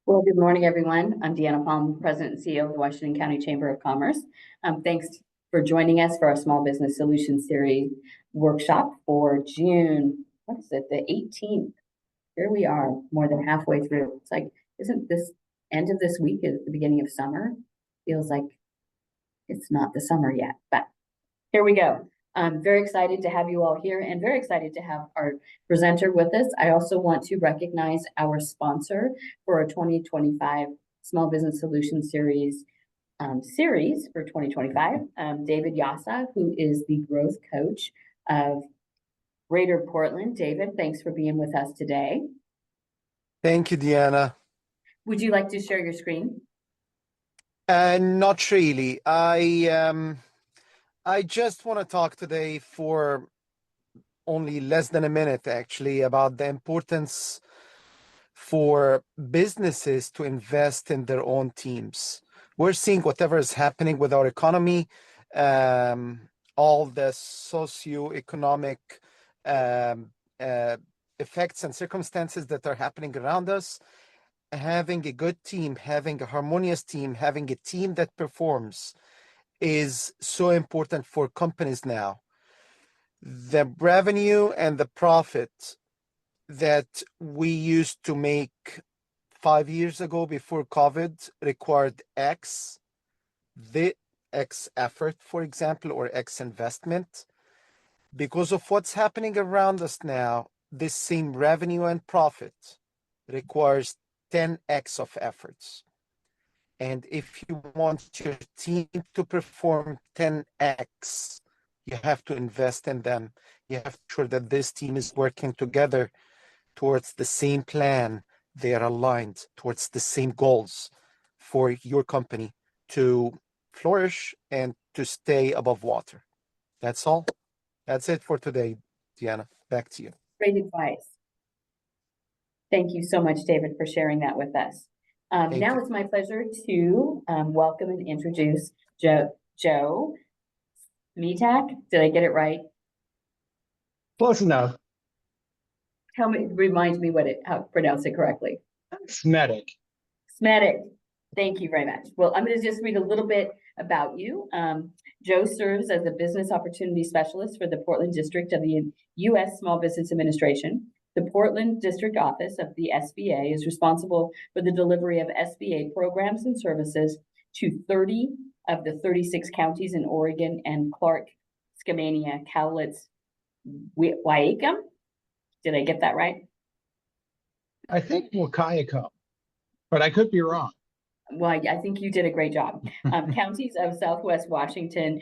Well, good morning, everyone. I'm Deanna Palm, President and CEO of the Washington County Chamber of Commerce. Thanks for joining us for our Small Business Solutions Series workshop for June, what is it, the 18th. Here we are, more than halfway through. It's like, isn't this end of this week is the beginning of summer? Feels like it's not the summer yet, but here we go. I'm very excited to have you all here and very excited to have our presenter with us. I also want to recognize our sponsor for our 2025 Small Business Solutions Series for 2025, David Yasa, who is the growth coach of Greater Portland. David, thanks for being with us today. Thank you, Deanna. Would you like to share your screen? Not really. I just want to talk today for only less than a minute, actually, about the importance for businesses to invest in their own teams. We're seeing whatever is happening with our economy, all the socioeconomic effects and circumstances that are happening around us. Having a good team, having a harmonious team, having a team that performs is so important for companies now. The revenue and the profit that we used to make 5 years ago before COVID required X effort, for example, or X investment. Because of what's happening around us now, this same revenue and profit requires 10X of efforts. And if you want your team to perform 10X, you have to invest in them. You have to ensure that this team is working together towards the same plan. They are aligned towards the same goals for your company to flourish and to stay above water. That's all. That's it for today, Deanna. Back to you. Great advice. Thank you so much, David, for sharing that with us. Now it's my pleasure to welcome and introduce Joe Smetak. Did I get it right? Close enough. Remind me how to pronounce it correctly. Smetak. Smetak. Thank you very much. Well, I'm going to just read a little bit about you. Joe serves as a business opportunity specialist for the Portland District of the U.S. Small Business Administration. The Portland District Office of the SBA is responsible for the delivery of SBA programs and services to 30 of the 36 counties in Oregon and Clark, Skamania, Cowlitz, Waikum. Did I get that right? I think Waikum, but I could be wrong. Well, I think you did a great job. Counties of Southwest Washington.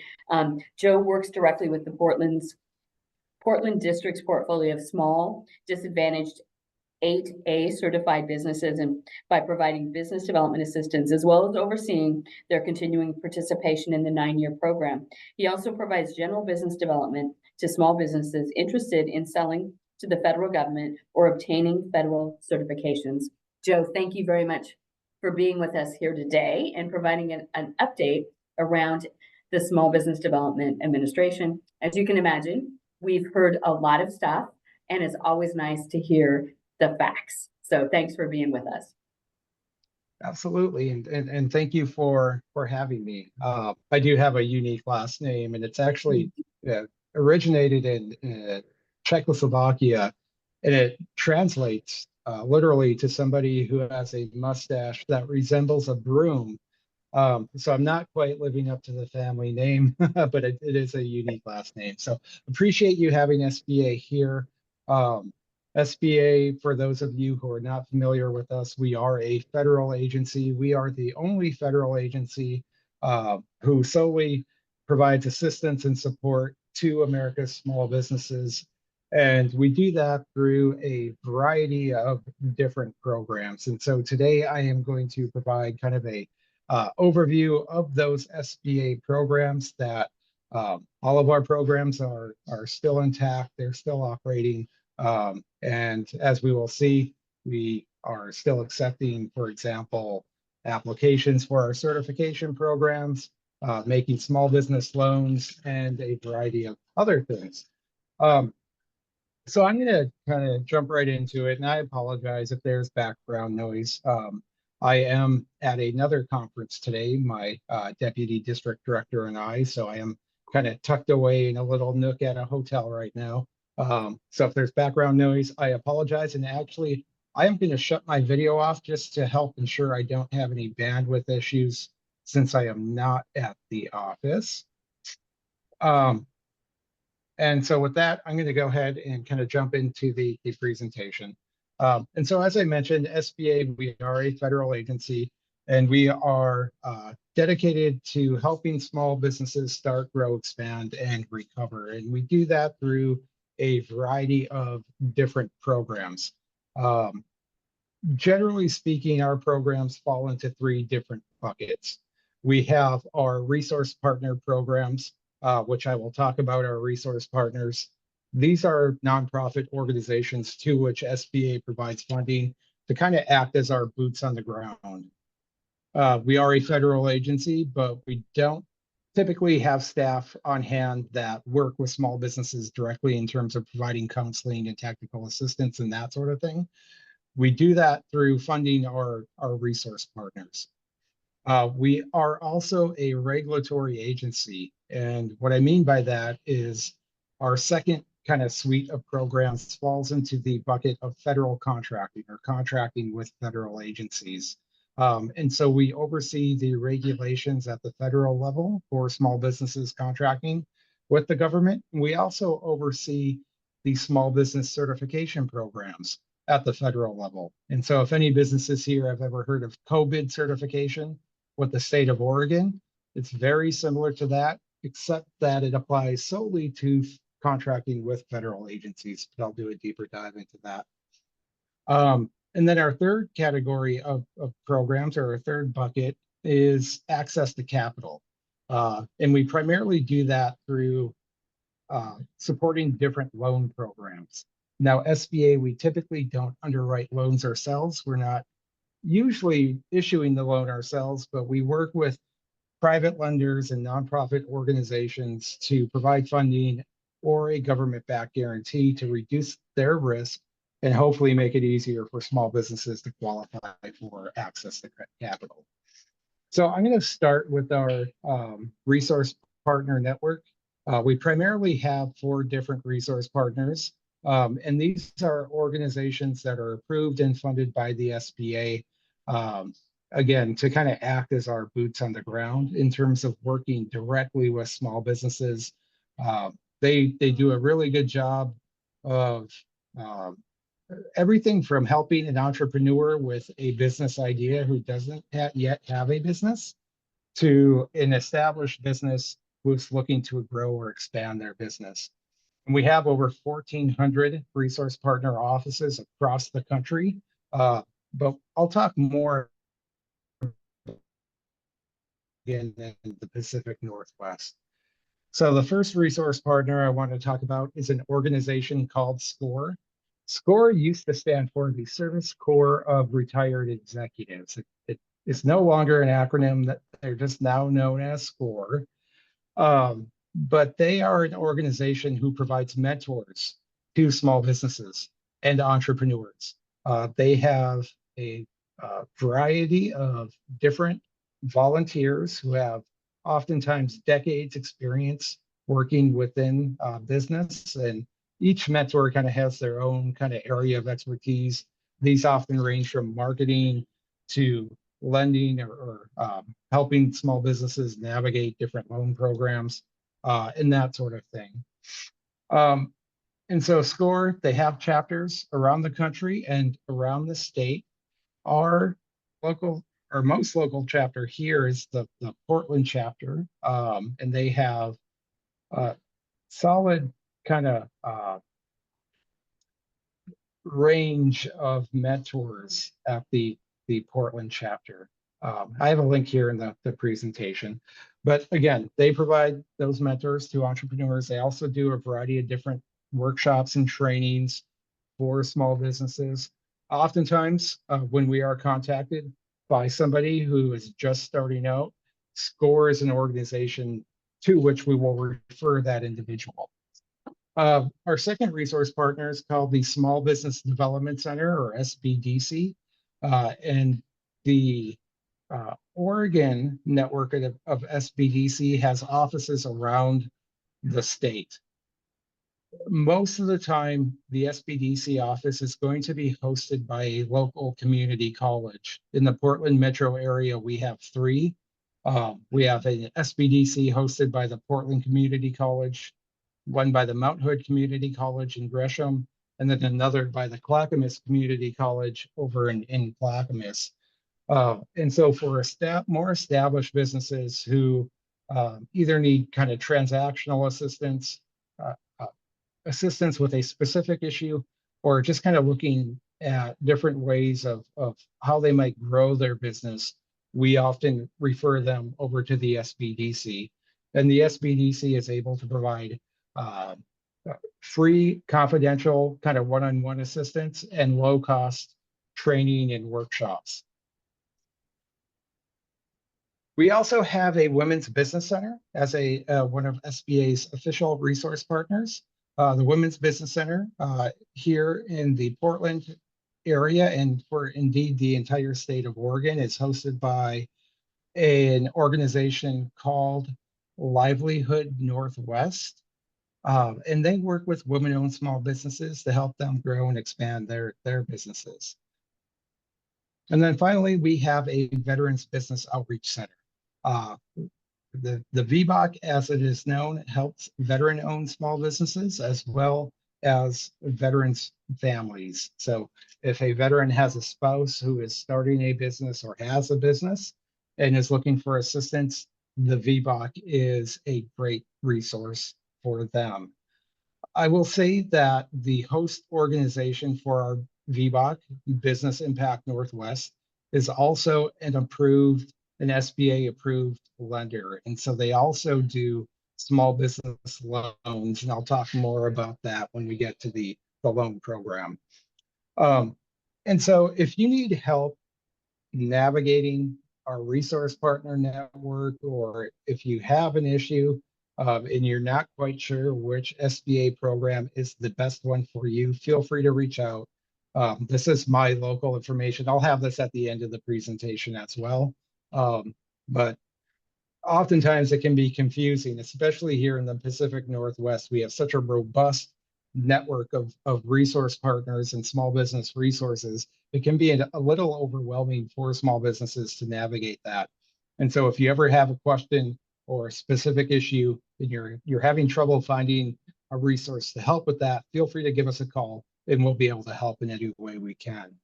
Joe works directly with the Portland District's portfolio of small, disadvantaged 8A certified businesses and by providing business development assistance, as well as overseeing their continuing participation in the 9-year program. He also provides general business development to small businesses interested in selling to the federal government or obtaining federal certifications. Joe, thank you very much for being with us here today and providing an update around the Small Business Development Administration. As you can imagine, we've heard a lot of stuff, and it's always nice to hear the facts. So thanks for being with us. Absolutely, and thank you for having me. I do have a unique last name, and it's actually originated in Czechoslovakia, and it translates literally to somebody who has a mustache that resembles a broom. So I'm not quite living up to the family name, but it is a unique last name. So appreciate you having SBA here. SBA, for those of you who are not familiar with us, we are a federal agency. We are the only federal agency who solely provides assistance and support to America's small businesses. And we do that through a variety of different programs. And so today I am going to provide kind of a overview of those SBA programs that all of our programs are still intact. They're still operating. And as we will see, we are still accepting, for example, applications for our certification programs, making small business loans, and a variety of other things. So I'm going to kind of jump right into it, and I apologize if there's background noise. I am at another conference today, my deputy district director and I, so I am kind of tucked away in a little nook at a hotel right now. So if there's background noise, I apologize. And actually, I am going to shut my video off just to help ensure I don't have any bandwidth issues since I am not at the office. And so with that, I'm going to go ahead and kind of jump into the presentation. And so as I mentioned, SBA, we are a federal agency, and we are dedicated to helping small businesses start, grow, expand, and recover. And we do that through a variety of different programs. Generally speaking, our programs fall into three different buckets. We have our resource partner programs, which I will talk about our resource partners. These are nonprofit organizations to which SBA provides funding to kind of act as our boots on the ground. We are a federal agency, but we don't typically have staff on hand that work with small businesses directly in terms of providing counseling and technical assistance and that sort of thing. We do that through funding our resource partners. We are also a regulatory agency. And what I mean by that is our second kind of suite of programs falls into the bucket of federal contracting or contracting with federal agencies. And so we oversee the regulations at the federal level for small businesses contracting with the government. We also oversee the small business certification programs at the federal level. And so if any businesses here have ever heard of COVID certification with the state of Oregon, it's very similar to that, except that it applies solely to contracting with federal agencies, but I'll do a deeper dive into that. And then our third category of programs, or our third bucket, is access to capital. And we primarily do that through supporting different loan programs. Now, SBA, we typically don't underwrite loans ourselves. We're not usually issuing the loan ourselves, but we work with private lenders and nonprofit organizations to provide funding or a government-backed guarantee to reduce their risk and hopefully make it easier for small businesses to qualify for access to capital. So I'm going to start with our resource partner network. We primarily have 4 different resource partners, and these are organizations that are approved and funded by the SBA, again, to kind of act as our boots on the ground in terms of working directly with small businesses. They do a really good job of everything from helping an entrepreneur with a business idea who doesn't yet have a business to an established business who's looking to grow or expand their business. And we have over 1,400 resource partner offices across the country, but I'll talk more in the Pacific Northwest. So the first resource partner I want to talk about is an organization called SCORE. SCORE used to stand for the Service Corps of Retired Executives. It is no longer an acronym, that they're just now known as SCORE. But they are an organization who provides mentors to small businesses and entrepreneurs. They have a variety of different volunteers who have oftentimes decades experience working within business, and each mentor kind of has their own kind of area of expertise. These often range from marketing to lending or helping small businesses navigate different loan programs and that sort of thing. And so SCORE, they have chapters around the country and around the state. Our local, our most local chapter here is the Portland chapter, and they have solid kind of range of mentors at the Portland chapter. I have a link here in the presentation, but again, they provide those mentors to entrepreneurs. They also do a variety of different workshops and trainings for small businesses. Oftentimes, when we are contacted by somebody who is just starting out, SCORE is an organization to which we will refer that individual. Our second resource partner is called the Small Business Development Center, or SBDC. And The Oregon network of SBDC has offices around the state. Most of the time, the SBDC office is going to be hosted by a local community college. In the Portland metro area, we have three. We have an SBDC hosted by the Portland Community College, one by the Mount Hood Community College in Gresham, and then another by the Clackamas Community College over in Clackamas. And so for more established businesses who either need kind of transactional assistance, uh, assistance with a specific issue, or just kind of looking at different ways of how they might grow their business, we often refer them over to the SBDC. And the SBDC is able to provide free, confidential, kind of one-on-one assistance and low-cost training and workshops. We also have a Women's Business Center as one of SBA's official resource partners. The Women's Business Center here in the Portland area, and for indeed the entire state of Oregon, is hosted by an organization called Livelihood Northwest. And they work with women-owned small businesses to help them grow and expand their businesses. And then finally, we have a Veterans Business Outreach Center. The VBOC, as it is known, helps veteran-owned small businesses as well as veterans' families. So if a veteran has a spouse who is starting a business or has a business and is looking for assistance, the VBOC is a great resource for them. I will say that the host organization for our VBOC, Business Impact Northwest, is also an SBA approved lender. And so they also do small business loans. And I'll talk more about that when we get to the loan program. And so if you need help navigating our resource partner network, or if you have an issue and you're not quite sure which SBA program is the best one for you, feel free to reach out. This is my local information. I'll have this at the end of the presentation as well. But oftentimes it can be confusing, especially here in the Pacific Northwest. We have such a robust network of resource partners and small business resources. It can be a little overwhelming for small businesses to navigate that. And so if you ever have a question or a specific issue and you're having trouble finding a resource to help with that, feel free to give us a call and we'll be able to help in any way we can.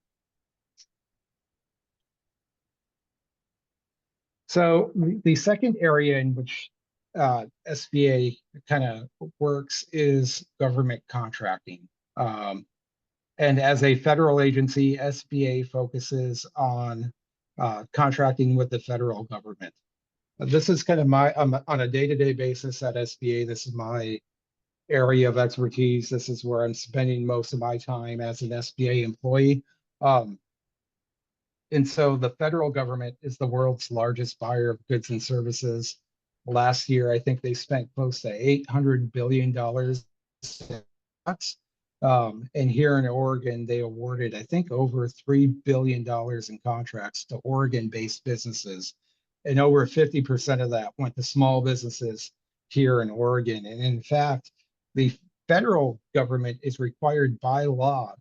So the second area in which SBA kind of works is government contracting. And as a federal agency, SBA focuses on contracting with the federal government. This is kind of on a day-to-day basis at SBA, this is my area of expertise. This is where I'm spending most of my time as an SBA employee. And so the federal government is the world's largest buyer of goods and services. Last year, I think they spent close to $800 billion. And here in Oregon, they awarded, I think, over $3 billion in contracts to Oregon-based businesses. And over 50% of that went to small businesses here in Oregon. And in fact, the federal government is required by law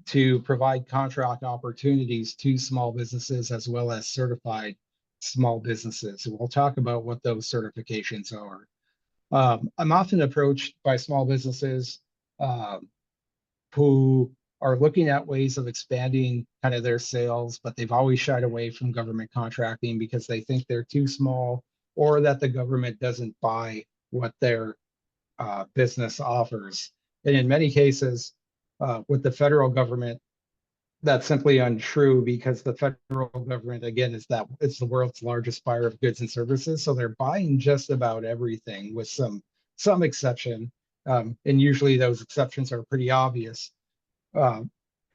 to provide contract opportunities to small businesses as well as certified small businesses. And we'll talk about what those certifications are. I'm often approached by small businesses who are looking at ways of expanding kind of their sales, but they've always shied away from government contracting because they think they're too small or that the government doesn't buy what their business offers. And in many cases, with the federal government, that's simply untrue because the federal government, again, is the world's largest buyer of goods and services. So they're buying just about everything with some exception. And usually those exceptions are pretty obvious. And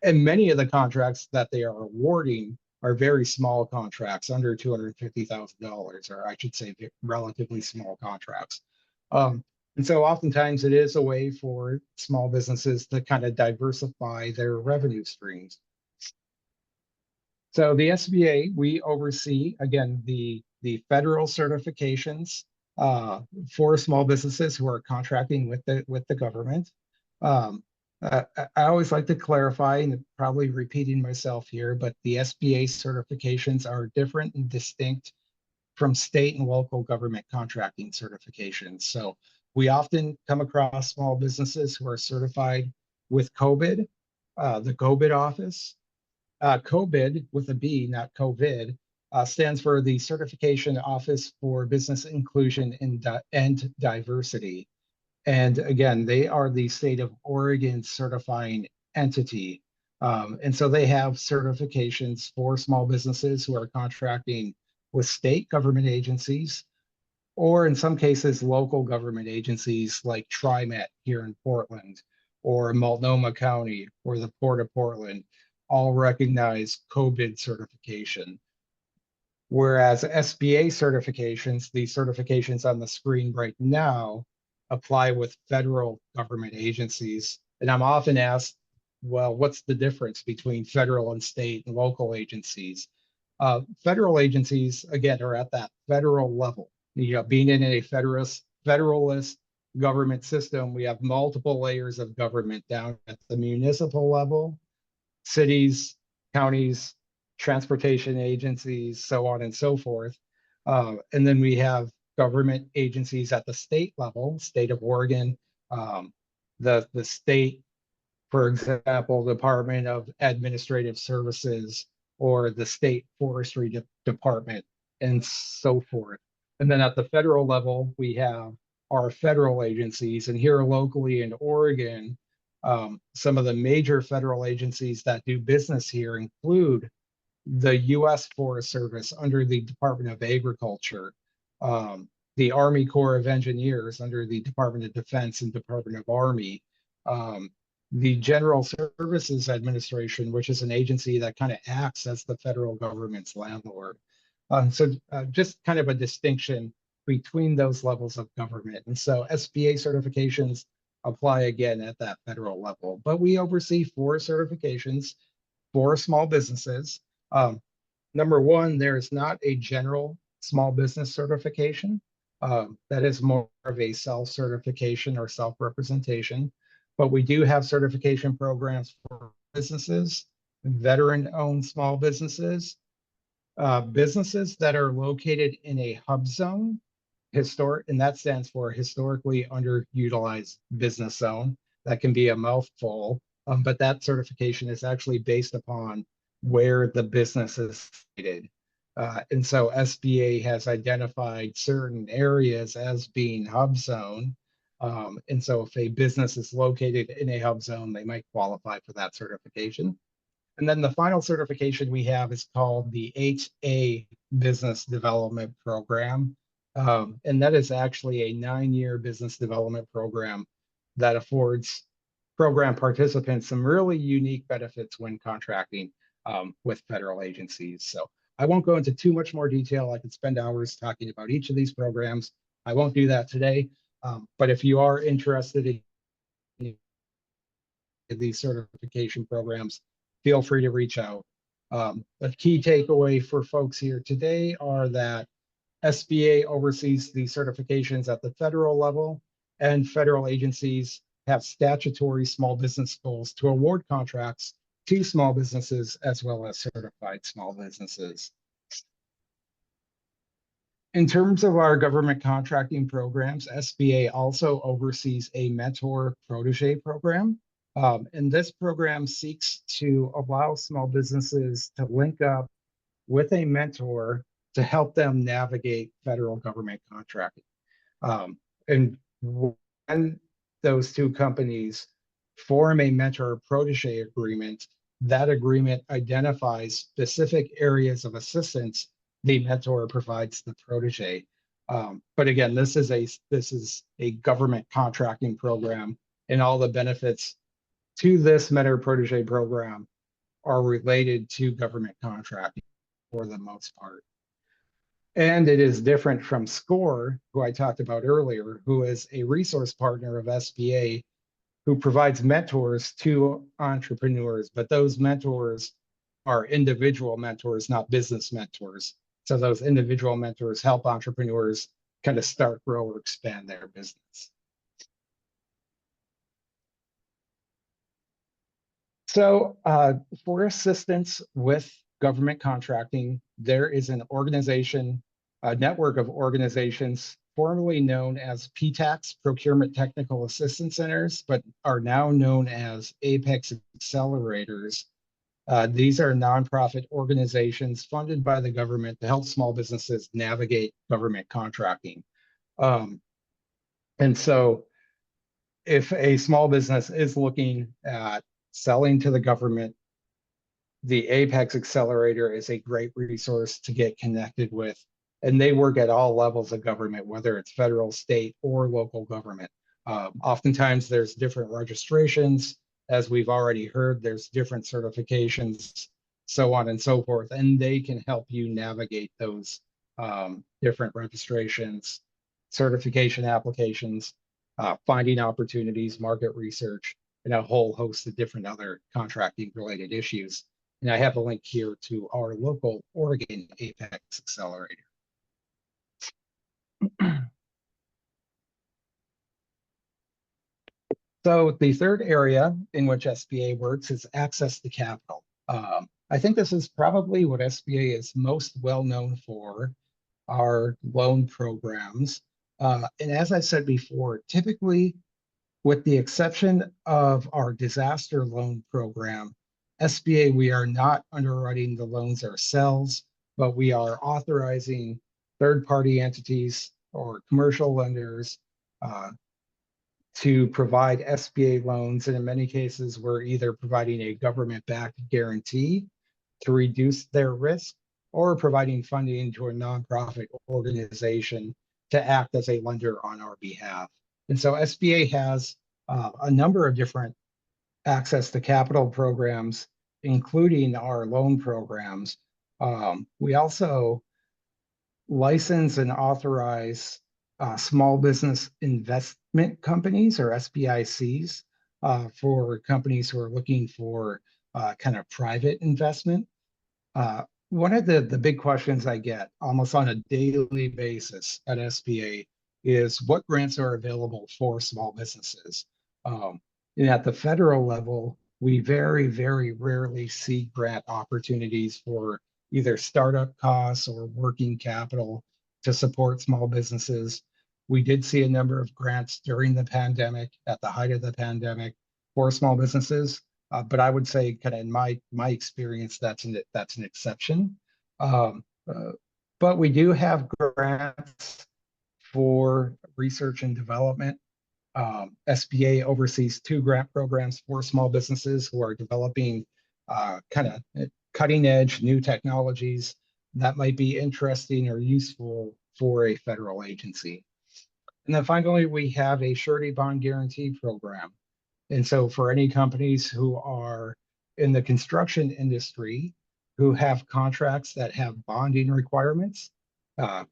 many of the contracts that they are awarding are very small contracts, under $250,000, or I should say relatively small contracts. And so oftentimes it is a way for small businesses to kind of diversify their revenue streams. So the SBA, we oversee, again, the federal certifications for small businesses who are contracting with the government. I always like to clarify, and probably repeating myself here, but the SBA certifications are different and distinct from state and local government contracting certifications. So we often come across small businesses who are certified with COVID, the COVID office. COVID with a B, not COVID, stands for the Certification Office for Business Inclusion and Diversity. And again, they are the state of Oregon certifying entity. And so they have certifications for small businesses who are contracting with state government agencies, or in some cases, local government agencies like TriMet here in Portland, or Multnomah County, or the Port of Portland, all recognize COVID certification. Whereas SBA certifications, the certifications on the screen right now, apply with federal government agencies. And I'm often asked, well, what's the difference between federal and state and local agencies? Federal agencies, again, are at that federal level. You know, being in a federalist government system, we have multiple layers of government down at the municipal level, cities, counties, transportation agencies, so on and so forth. And then we have government agencies at the state level, state of Oregon, the state, for example, Department of Administrative Services, or the state forestry department, and so forth. And then at the federal level, we have our federal agencies. And here locally in Oregon, some of the major federal agencies that do business here include the U.S. Forest Service under the Department of Agriculture, the Army Corps of Engineers under the Department of Defense and Department of Army, the General Services Administration, which is an agency that kind of acts as the federal government's landlord. So just kind of a distinction between those levels of government. And so SBA certifications apply again at that federal level, but we oversee 4 certifications for small businesses. Number one, there is not a general small business certification. That is more of a self-certification or self-representation. But we do have certification programs for businesses, veteran-owned small businesses, businesses that are located in a hub zone, and that stands for historically underutilized business zone. That can be a mouthful, but that certification is actually based upon where the business is located. And so SBA has identified certain areas as being hub zone. And so if a business is located in a hub zone, they might qualify for that certification. And then the final certification we have is called the HA Business Development Program. And that is actually a 9-year business development program that affords program participants some really unique benefits when contracting with federal agencies. So I won't go into too much more detail. I could spend hours talking about each of these programs. I won't do that today. But if you are interested in these certification programs, feel free to reach out. A key takeaway for folks here today are that SBA oversees the certifications at the federal level, and federal agencies have statutory small business goals to award contracts to small businesses as well as certified small businesses. In terms of our government contracting programs, SBA also oversees a mentor protege program. And this program seeks to allow small businesses to link up with a mentor to help them navigate federal government contracting. And when those two companies form a mentor protege agreement, that agreement identifies specific areas of assistance the mentor provides the protege. But again, this is a government contracting program, and all the benefits to this mentor protege program are related to government contracting for the most part. And it is different from SCORE, who I talked about earlier, who is a resource partner of SBA, who provides mentors to entrepreneurs, but those mentors are individual mentors, not business mentors. So those individual mentors help entrepreneurs kind of start, grow, or expand their business. So for assistance with government contracting, there is an organization, a network of organizations formerly known as PTACs, Procurement Technical Assistance Centers, but are now known as APEX Accelerators. These are nonprofit organizations funded by the government to help small businesses navigate government contracting. And so if a small business is looking at selling to the government, the APEX Accelerator is a great resource to get connected with. And they work at all levels of government, whether it's federal, state, or local government. Oftentimes there's different registrations. As we've already heard, there's different certifications, so on and so forth. And they can help you navigate those different registrations, certification applications, finding opportunities, market research, and a whole host of different other contracting related issues. And I have a link here to our local Oregon APEX Accelerator. So the third area in which SBA works is access to capital. I think this is probably what SBA is most well known for, our loan programs. And as I said before, typically, with the exception of our disaster loan program, SBA, we are not underwriting the loans ourselves, but we are authorizing third-party entities or commercial lenders to provide SBA loans. And in many cases, we're either providing a government-backed guarantee to reduce their risk or providing funding to a nonprofit organization to act as a lender on our behalf. And so SBA has a number of different access to capital programs, including our loan programs. We also license and authorize small business investment companies, or SBICs, for companies who are looking for kind of private investment. One of the big questions I get almost on a daily basis at SBA is what grants are available for small businesses. And at the federal level, we very, very rarely see grant opportunities for either startup costs or working capital to support small businesses. We did see a number of grants during the pandemic, at the height of the pandemic, for small businesses. But I would say, kind of in my experience, that's an exception. But we do have grants for research and development. SBA oversees 2 grant programs for small businesses who are developing kind of cutting edge new technologies that might be interesting or useful for a federal agency. And then finally, we have a surety bond guarantee program. And so for any companies who are in the construction industry who have contracts that have bonding requirements,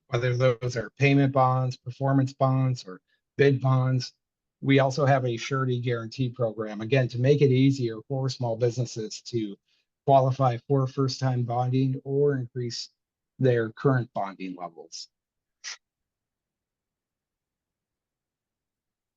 whether those are payment bonds, performance bonds, or bid bonds, we also have a surety guarantee program, again, to make it easier for small businesses to qualify for first-time bonding or increase their current bonding levels.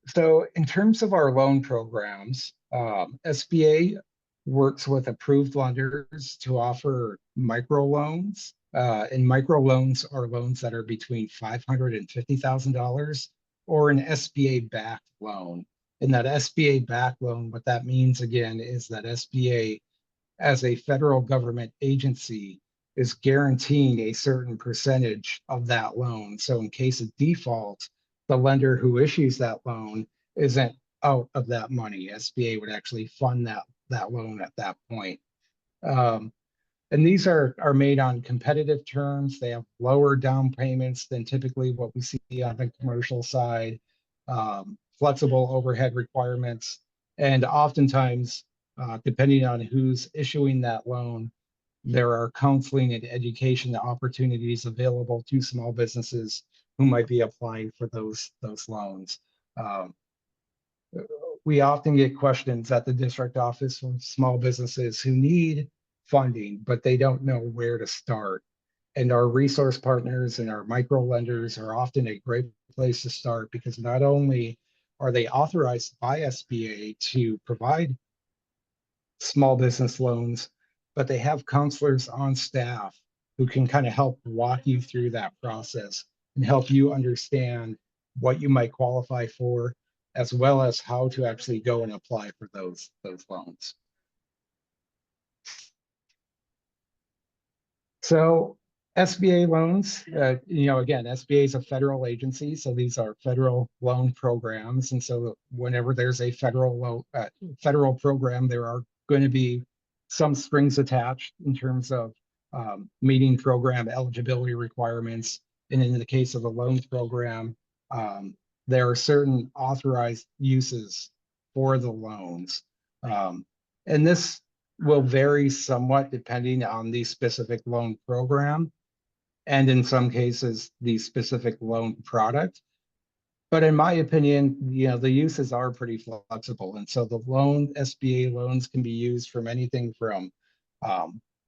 So in terms of our loan programs, SBA works with approved lenders to offer microloans. And microloans are loans that are between $500 and $50,000, or an SBA-backed loan. And that SBA-backed loan, what that means again is that SBA, as a federal government agency, is guaranteeing a certain percentage of that loan. So in case of default, the lender who issues that loan isn't out of that money. SBA would actually fund that loan at that point. And these are made on competitive terms. They have lower down payments than typically what we see on the commercial side, flexible overhead requirements, and oftentimes, depending on who's issuing that loan, there are counseling and education opportunities available to small businesses who might be applying for those loans. We often get questions at the district office from small businesses who need funding, but they don't know where to start. And our resource partners and our micro lenders are often a great place to start, because not only are they authorized by SBA to provide small business loans, but they have counselors on staff who can kind of help walk you through that process and help you understand what you might qualify for, as well as how to actually go and apply for those loans. So SBA loans, again, SBA is a federal agency, so these are federal loan programs. And so whenever there's a federal program, there are going to be some strings attached in terms of meeting program eligibility requirements. And in the case of a loan program, there are certain authorized uses for the loans. And this will vary somewhat depending on the specific loan program, and in some cases, the specific loan product. But in my opinion, the uses are pretty flexible. And so the SBA loans can be used from anything from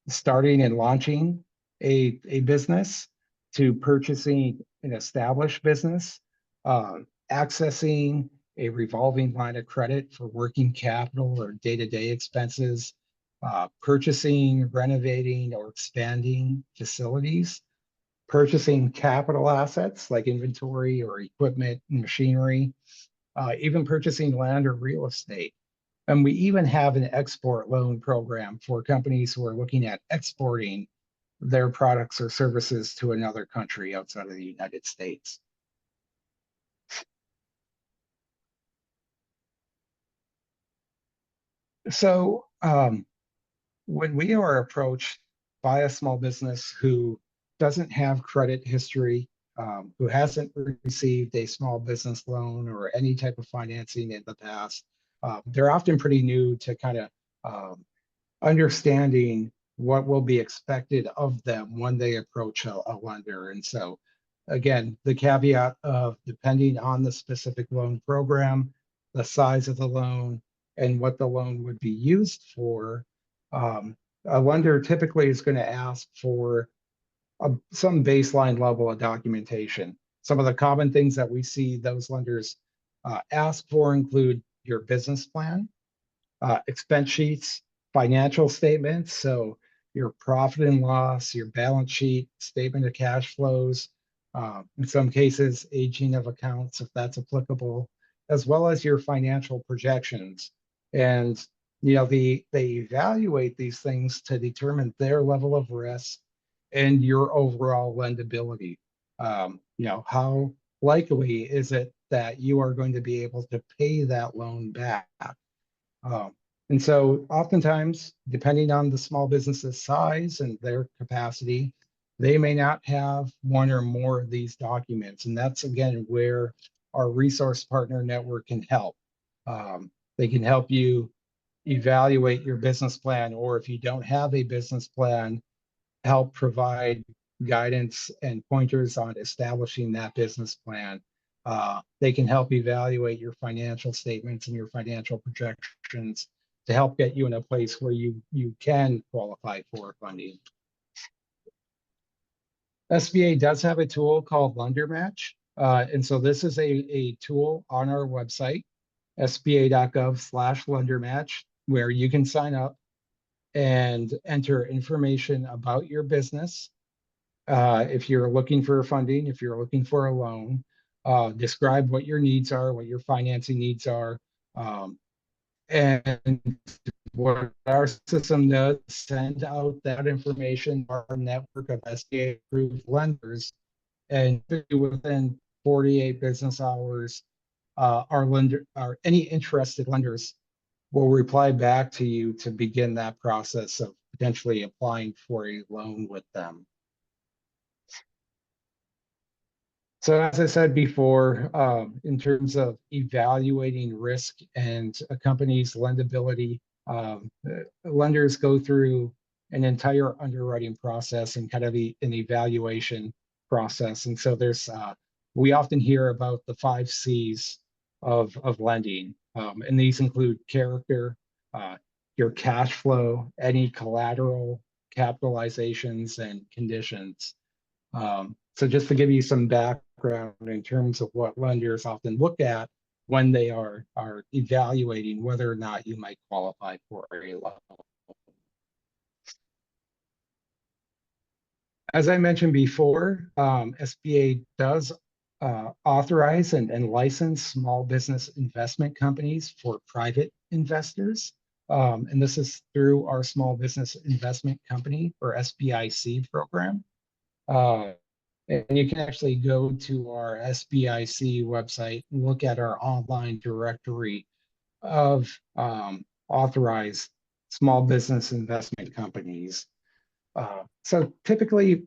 starting and launching a business to purchasing an established business, accessing a revolving line of credit for working capital or day-to-day expenses, purchasing, renovating, or expanding facilities, purchasing capital assets like inventory or equipment and machinery, even purchasing land or real estate. And we even have an export loan program for companies who are looking at exporting their products or services to another country outside of the United States. So when we are approached by a small business who doesn't have credit history, who hasn't received a small business loan or any type of financing in the past, they're often pretty new to kind of understanding what will be expected of them when they approach a lender. And so, again, the caveat of depending on the specific loan program, the size of the loan, and what the loan would be used for, a lender typically is going to ask for some baseline level of documentation. Some of the common things that we see those lenders ask for include your business plan, expense sheets, financial statements, so your profit and loss, your balance sheet, statement of cash flows, in some cases, aging of accounts, if that's applicable, as well as your financial projections. And they evaluate these things to determine their level of risk and your overall lendability. How likely is it that you are going to be able to pay that loan back? And so oftentimes, depending on the small business's size and their capacity, they may not have one or more of these documents. And that's, again, where our resource partner network can help. They can help you evaluate your business plan, or if you don't have a business plan, help provide guidance and pointers on establishing that business plan. They can help evaluate your financial statements and your financial projections to help get you in a place where you can qualify for funding. SBA does have a tool called Lender Match. And so this is a tool on our website, sba.gov/lendermatch, where you can sign up and enter information about your business. If you're looking for funding, if you're looking for a loan, describe what your needs are, what your financing needs are. And what our system does, send out that information to our network of SBA approved lenders, and within 48 business hours, any interested lenders will reply back to you to begin that process of potentially applying for a loan with them. So as I said before, in terms of evaluating risk and a company's lendability, lenders go through an entire underwriting process and kind of an evaluation process. And so we often hear about the 5 C's of lending. And these include character, your cash flow, any collateral, capitalizations, and conditions. So just to give you some background in terms of what lenders often look at when they are evaluating whether or not you might qualify for a loan. As I mentioned before, SBA does authorize and license small business investment companies for private investors. And this is through our Small Business Investment Company, or SBIC program. And you can actually go to our SBIC website and look at our online directory of authorized small business investment companies. So typically,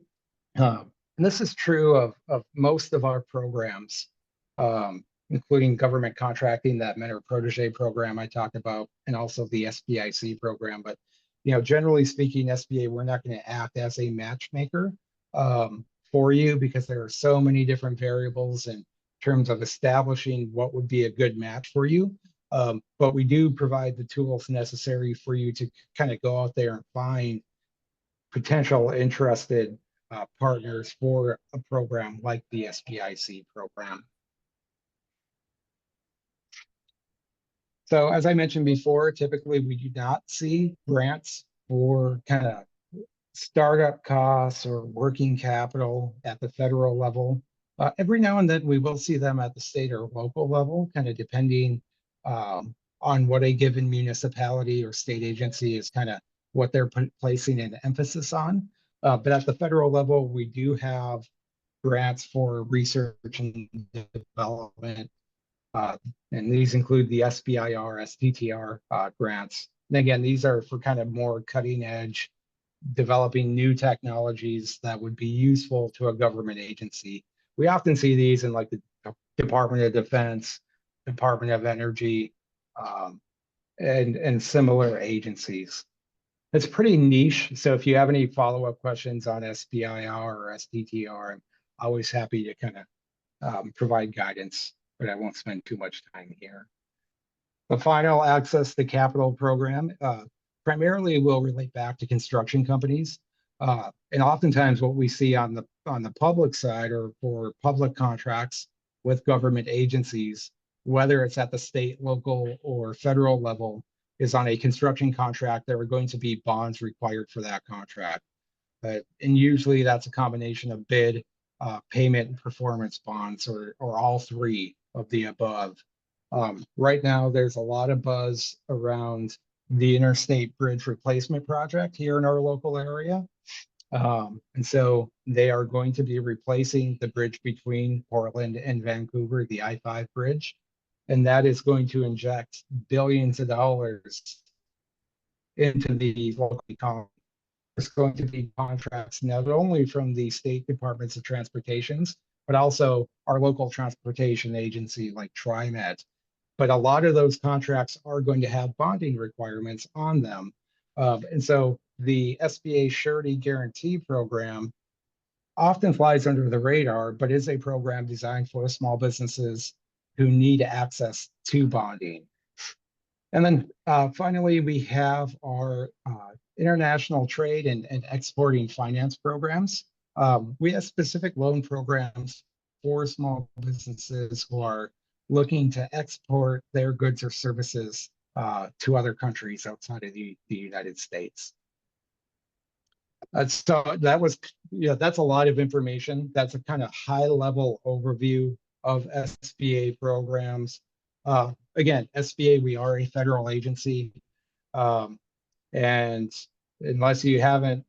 and this is true of most of our programs, including government contracting, that mentor protege program I talked about, and also the SBIC program. But generally speaking, SBA, we're not going to act as a matchmaker for you, because there are so many different variables in terms of establishing what would be a good match for you. But we do provide the tools necessary for you to kind of go out there and find potential interested partners for a program like the SBIC program. So as I mentioned before, typically we do not see grants for kind of startup costs or working capital at the federal level. Every now and then we will see them at the state or local level, kind of depending on what a given municipality or state agency is kind of what they're placing an emphasis on. But at the federal level, we do have grants for research and development. And these include the SBIR, STTR grants. And again, these are for kind of more cutting edge, developing new technologies that would be useful to a government agency. We often see these in like the Department of Defense, Department of Energy, and similar agencies. It's pretty niche. So if you have any follow-up questions on SBIR or STTR, I'm always happy to kind of provide guidance, but I won't spend too much time here. The final Access to Capital program primarily will relate back to construction companies. And oftentimes what we see on the public side, or for public contracts with government agencies, whether it's at the state, local, or federal level, is on a construction contract, there are going to be bonds required for that contract. And usually that's a combination of bid, payment, and performance bonds, or all three of the above. Right now, there's a lot of buzz around the Interstate Bridge Replacement Project here in our local area. And so they are going to be replacing the bridge between Portland and Vancouver, the I-5 bridge. And that is going to inject billions of dollars into the local economy. There's going to be contracts not only from the state departments of transportations, but also our local transportation agency like TriMet. But a lot of those contracts are going to have bonding requirements on them. And so the SBA Surety Guarantee Program often flies under the radar, but is a program designed for small businesses who need access to bonding. And then finally, we have our international trade and exporting finance programs. We have specific loan programs for small businesses who are looking to export their goods or services to other countries outside of the United States. So that was, that's a lot of information. That's a kind of high level overview of SBA programs. Again, SBA, we are a federal agency. And unless you haven't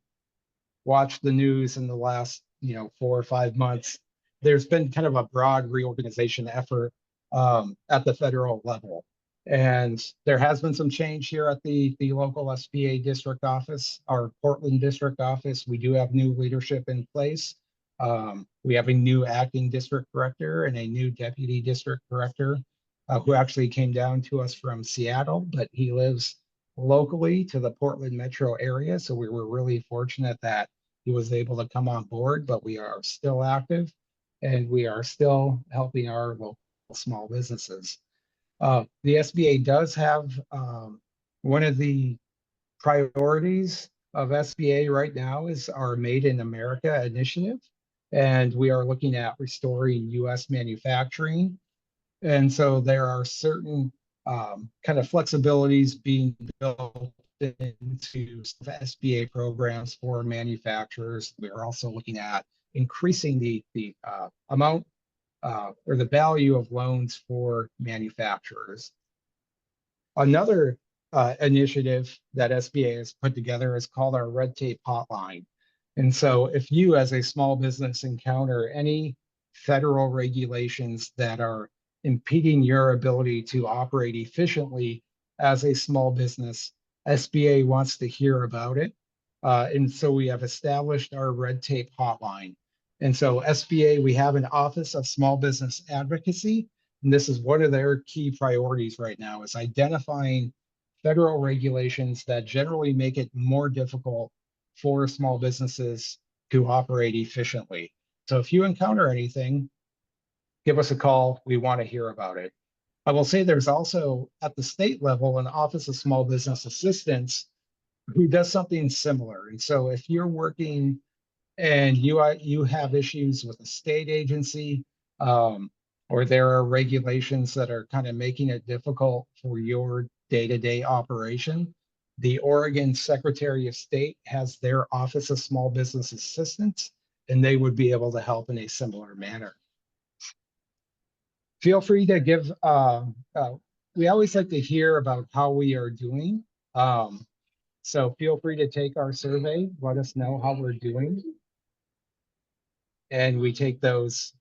watched the news in the last, 4 or 5 months, there's been kind of a broad reorganization effort at the federal level. And there has been some change here at the local SBA district office, our Portland district office. We do have new leadership in place. We have a new acting district director and a new deputy district director who actually came down to us from Seattle, but he lives locally to the Portland metro area. So we were really fortunate that he was able to come on board, but we are still active and we are still helping our local small businesses. The SBA does have one of the priorities of SBA right now is our Made in America initiative. And we are looking at restoring US manufacturing. And so there are certain kind of flexibilities being built into SBA programs for manufacturers. We're also looking at increasing the amount or the value of loans for manufacturers. Another initiative that SBA has put together is called our Red Tape Hotline. And so if you as a small business encounter any federal regulations that are impeding your ability to operate efficiently as a small business, SBA wants to hear about it. And so we have established our Red Tape Hotline. And so SBA, we have an Office of Small Business Advocacy, and this is one of their key priorities right now, is identifying federal regulations that generally make it more difficult for small businesses to operate efficiently. So if you encounter anything, give us a call. We want to hear about it. I will say there's also at the state level an Office of Small Business Assistance who does something similar. And so if you're working and you have issues with a state agency, or there are regulations that are kind of making it difficult for your day-to-day operation, the Oregon Secretary of State has their Office of Small Business Assistance, and they would be able to help in a similar manner. Feel free to give, we always like to hear about how we are doing. So feel free to take our survey, let us know how we're doing. And we take those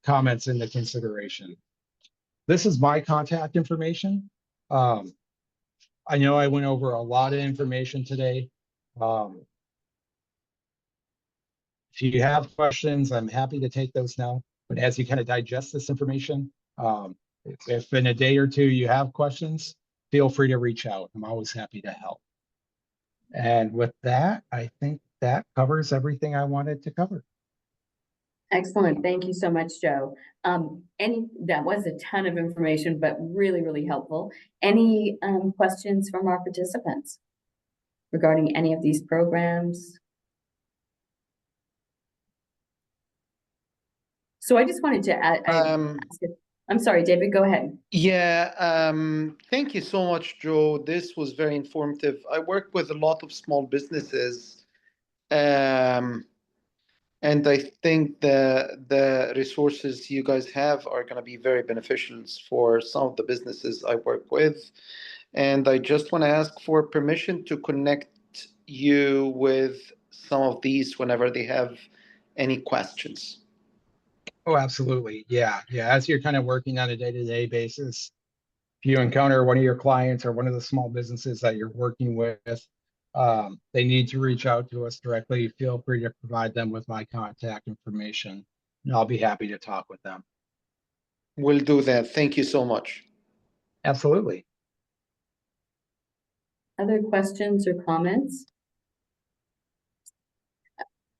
comments into consideration. This is my contact information. I know I went over a lot of information today. If you have questions, I'm happy to take those now. But as you kind of digest this information, if in a day or two you have questions, feel free to reach out. I'm always happy to help. And with that, I think that covers everything I wanted to cover. Excellent. Thank you so much, Joe. That was a ton of information, but really, really helpful. Any questions from our participants regarding any of these programs? So I just wanted to ask it. I'm sorry, David, go ahead. Yeah, thank you so much, Joe. This was very informative. I work with a lot of small businesses, and I think the resources you guys have are going to be very beneficial for some of the businesses I work with. And I just want to ask for permission to connect you with some of these whenever they have any questions. Oh, absolutely. Yeah. As you're kind of working on a day-to-day basis, if you encounter one of your clients or one of the small businesses that you're working with, they need to reach out to us directly. Feel free to provide them with my contact information, and I'll be happy to talk with them. We'll do that. Thank you so much. Absolutely. Other questions or comments?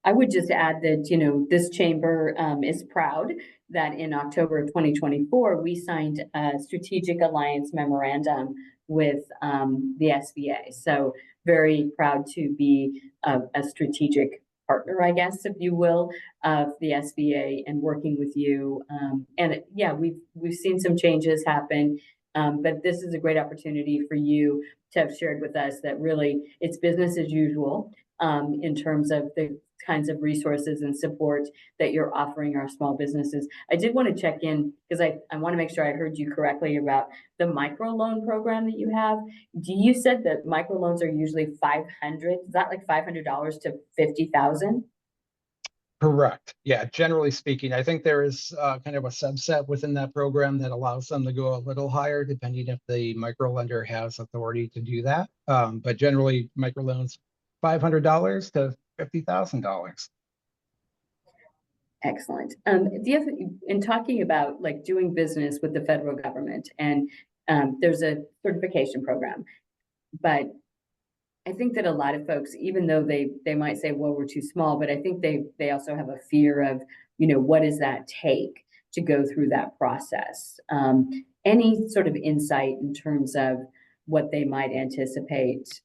I would just add that, you know, this chamber is proud that in October of 2024, we signed a strategic alliance memorandum with the SBA. So very proud to be a strategic partner, I guess, if you will, of the SBA and working with you. And yeah, we've seen some changes happen, but this is a great opportunity for you to have shared with us that really it's business as usual in terms of the kinds of resources and support that you're offering our small businesses. I did want to check in because I want to make sure I heard you correctly about the microloan program that you have. You said that microloans are usually $500. Is that like $500 to $50,000? Correct. Yeah, generally speaking, I think there is kind of a subset within that program that allows them to go a little higher, depending if the microlender has authority to do that. But generally, microloans $500 to $50,000. Excellent. In talking about like doing business with the federal government, and there's a certification program, but I think that a lot of folks, even though they might say, well, we're too small, but I think they also have a fear of, you know, what does that take to go through that process? Any sort of insight in terms of what they might anticipate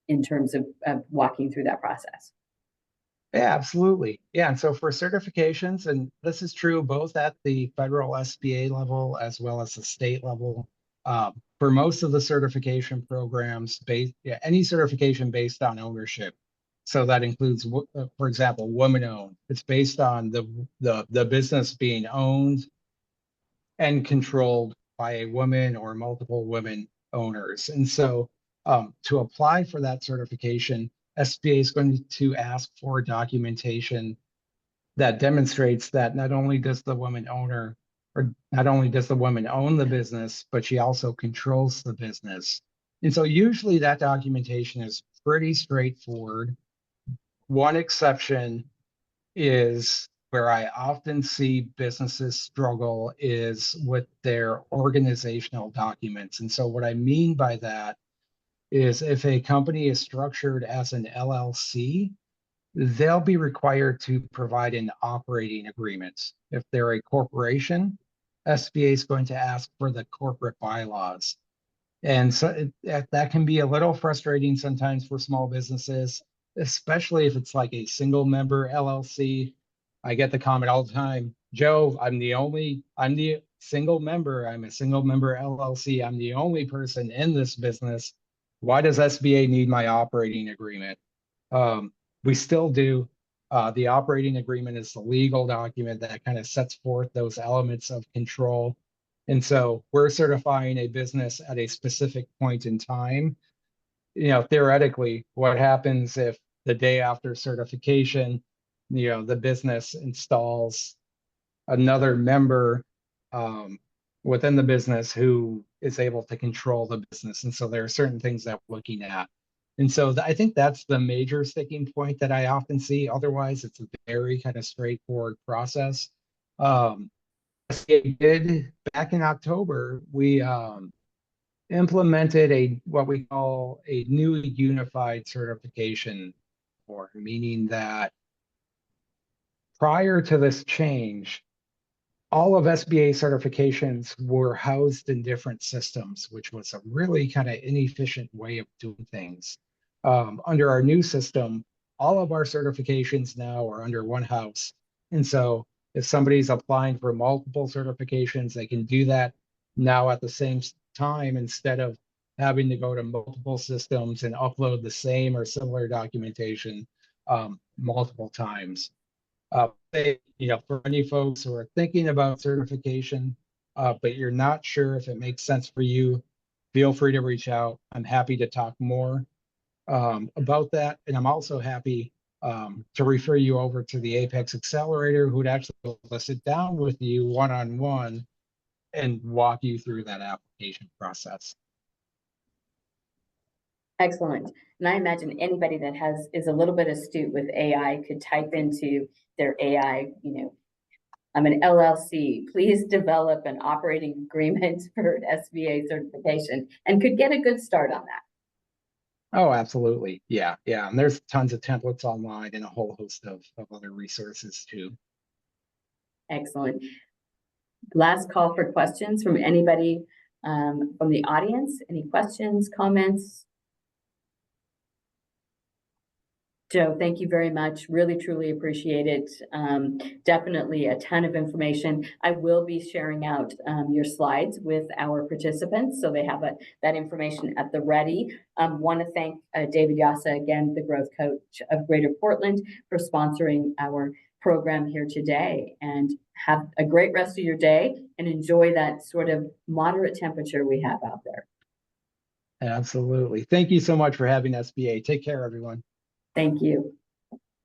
in terms of walking through that process. Yeah, absolutely. Yeah, and so for certifications, and this is true both at the federal SBA level as well as the state level, for most of the certification programs, any certification based on ownership. So that includes, for example, woman-owned. It's based on the business being owned and controlled by a woman or multiple women owners. And so to apply for that certification, SBA is going to ask for documentation that demonstrates that not only does the woman owner, or not only does the woman own the business, but she also controls the business. And so usually that documentation is pretty straightforward. One exception is where I often see businesses struggle is with their organizational documents. And so what I mean by that is if a company is structured as an LLC, they'll be required to provide an operating agreement. If they're a corporation, SBA is going to ask for the corporate bylaws. And so that can be a little frustrating sometimes for small businesses, especially if it's like a single member LLC. I get the comment all the time, Joe, I'm the single member. I'm a single member LLC. I'm the only person in this business. Why does SBA need my operating agreement? We still do. The operating agreement is the legal document that kind of sets forth those elements of control. And so we're certifying a business at a specific point in time. Theoretically, what happens if the day after certification, the business installs another member within the business who is able to control the business? And so there are certain things that we're looking at. And so I think that's the major sticking point that I often see. Otherwise, it's a very kind of straightforward process. It did back in October, we implemented what we call a new unified certification form, meaning that prior to this change, all of SBA certifications were housed in different systems, which was a really kind of inefficient way of doing things. Under our new system, all of our certifications now are under one house. And so if somebody's applying for multiple certifications, they can do that now at the same time instead of having to go to multiple systems and upload the same or similar documentation multiple times. For any folks who are thinking about certification, but you're not sure if it makes sense for you, feel free to reach out. I'm happy to talk more about that. And I'm also happy to refer you over to the APEX Accelerator, who'd actually sit down with you one-on-one and walk you through that application process. Excellent. And I imagine anybody that is a little bit astute with AI could type into their AI, I'm an LLC, please develop an operating agreement for an SBA certification, and could get a good start on that. Oh, absolutely. Yeah. And there's tons of templates online and a whole host of other resources too. Excellent. Last call for questions from anybody from the audience. Any questions, comments? Joe, thank you very much. Really, truly appreciate it. Definitely a ton of information. I will be sharing out your slides with our participants, so they have that information at the ready. Want to thank David Yasa, again, the growth coach of Greater Portland, for sponsoring our program here today. And have a great rest of your day and enjoy that sort of moderate temperature we have out there. Absolutely. Thank you so much for having SBA. Take care, everyone. Thank you.